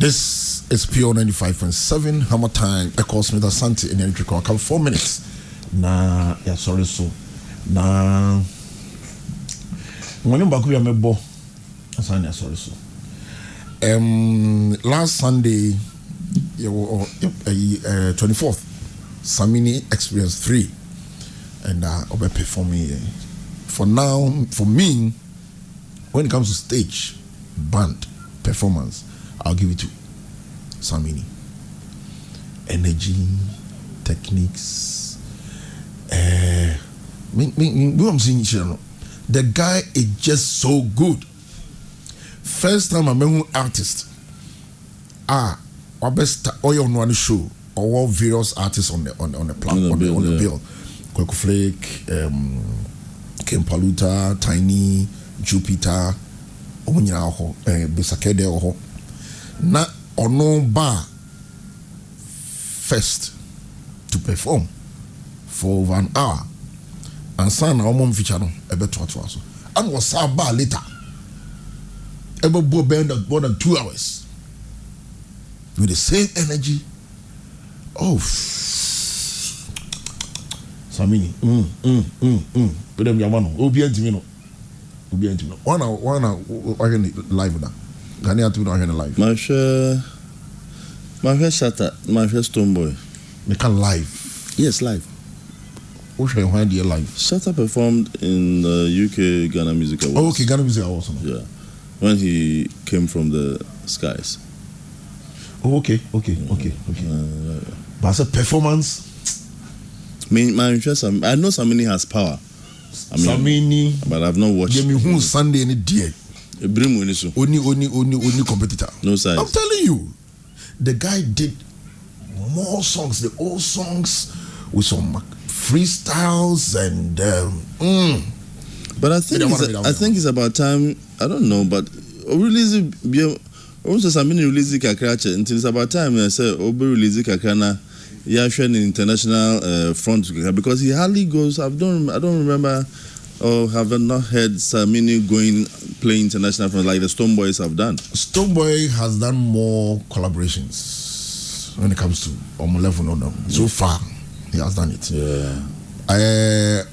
This is Pure 95.7 HammerTime. Echo Smith Asante in the Come 4 minutes. Na yeah, sorry so. Na when you back we are mebo. Asante sorry so. Last Sunday, 24th, Samini experienced 3, and I'll be performing. For now, for me, when it comes to stage, band, performance, I'll give it to Samini. Energy, techniques. I'm saying, the guy is just so good. First time I met an artist. Our best oil on one show, or various artists on the platform on the bill. Kweko Flake, Ken Paluta, Tiny, Jupiter, Omunya ho, Besakede ho. Na ono bar first to perform for over an hour. And son our mom feature no ebe to so. And was a bar later. Ebe bo bend more than 2 hours. With the same energy. Oh, Samini. But them yamano. Obi antimino. One hour live now. Ghanaian to know live. My shatter. My first Stoneboy. They can live. Yes, live. What's your hand here live? Shatter performed in the UK Ghana Music Awards. Oh, okay, Ghana Music Awards. Yeah, when he came from the skies. Oh, okay. But as a performance, my interest. I know Samini has power. Samini, but I've not watched. Give me who Sunday any day. Only competitor. No size. I'm telling you, the guy did more songs, the old songs with some freestyles and. But I think it's about time. I don't know, but release. Also, Samini release Kakracha until it's about time. I say, Obe release Kakrana. Yashen in international front because he hardly goes. I don't remember or have not heard Samini playing international front like the Stoneboys have done. Stoneboy has done more collaborations when it comes to level. So far, he has done it. Yeah.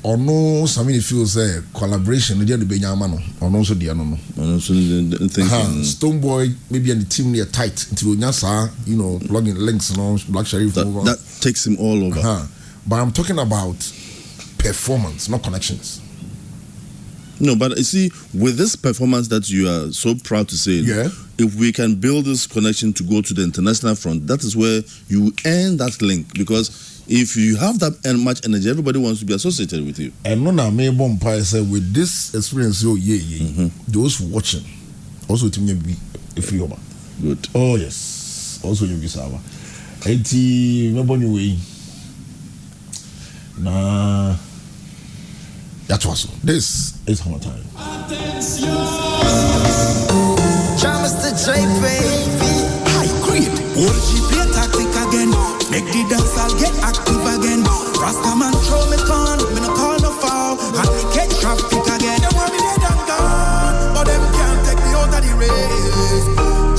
Or no, Samini feels a collaboration. They are the Benyamano, or no, so the ano. Stoneboy maybe on the team near tight until Nyasa, plugging links, Black Sheriff. That takes him all over. But I'm talking about performance, not connections. No, but you see, with this performance that you are so proud to say, if we can build this connection to go to the international front, that is where you earn that link because. If you have that much energy, everybody wants to be associated with you. And no, I may say with this experience, those watching also to me be if you are good. Oh yes, also you be sava. 80 remember way. Nah, that was so. This is HammerTime. Mr. J baby, high grade. Won't she play tactic again? Make the dance, I'll get active again. Rastaman throw me con, me no call no foul. And me catch traffic again. They want me dead and gone, but them can't take me out of the race.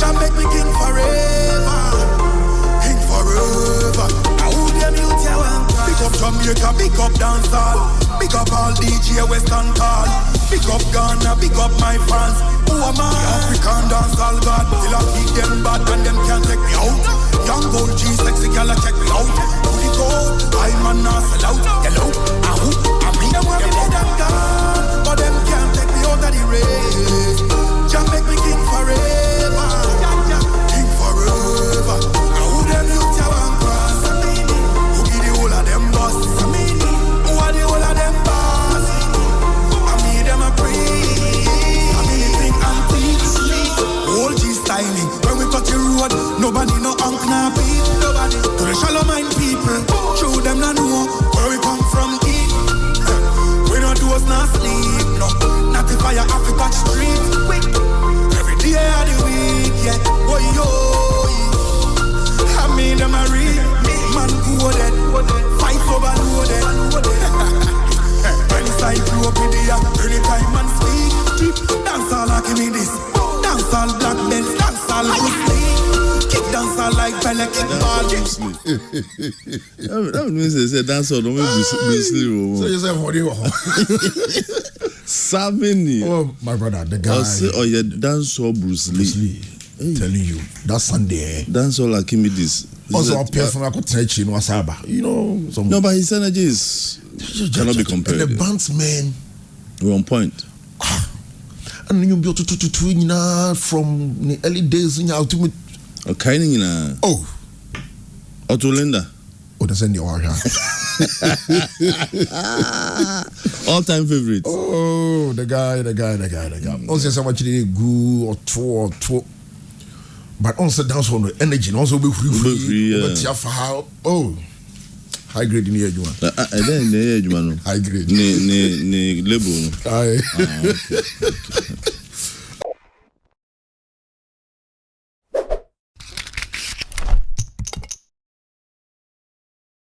Jah make me king forever. Now who them youth ya want? Big up Jamaica, big up dancehall. Big up all DJ Western call. Big up Ghana, big up my fans. Who am I? The African dancehall god. Till I keep them bad and them can't take me out. Young gold G, sexy girl, check me out. To the code, I'm a not sell out. Hello, ahoo, I mean them want me dead and gone, but them can't take me out of the race. Just make me king forever. King forever. Now who them youth ya want cross? Samini. Who be the whole of them boss? Samini. Who are the whole of them boss? I mean them a praise. Samini think I'm teach. Old G styling. When we touch the road, nobody no unk na beat. Nobody. To the shallow mind people, show them not know where we come from. Eat. We don't do us not sleep. No, not if I have to touch street. Quick. Every day of the week, yeah. Oh yo. I mean them a real man coded. Fight overloaded. Inside you up in the air, anytime man speak. Dance all like me this. Dance all black belts, dance all with me. Bruce Lee. That means they say dancehall don't make Bruce Lee. So you say what do you want? Samini. Oh, my brother, the guy. Oh, yeah, dancehall Bruce Lee. Hey. Telling you, that Sunday. Dancehall Archimedes. Also, I pay for my connection in Wasaba. You know, no, but his energy is cannot be compared. And the band's men were on point. And you built to from the early days in your ultimate. Okay, oh, Otolinda. Oh, that's in the order. All-time favorite. Oh, the guy. Also, so much good or two. But also dance on the energy, also be free. Oh, high grade in the age one. Then the age one. High grade. Ne label. Okay.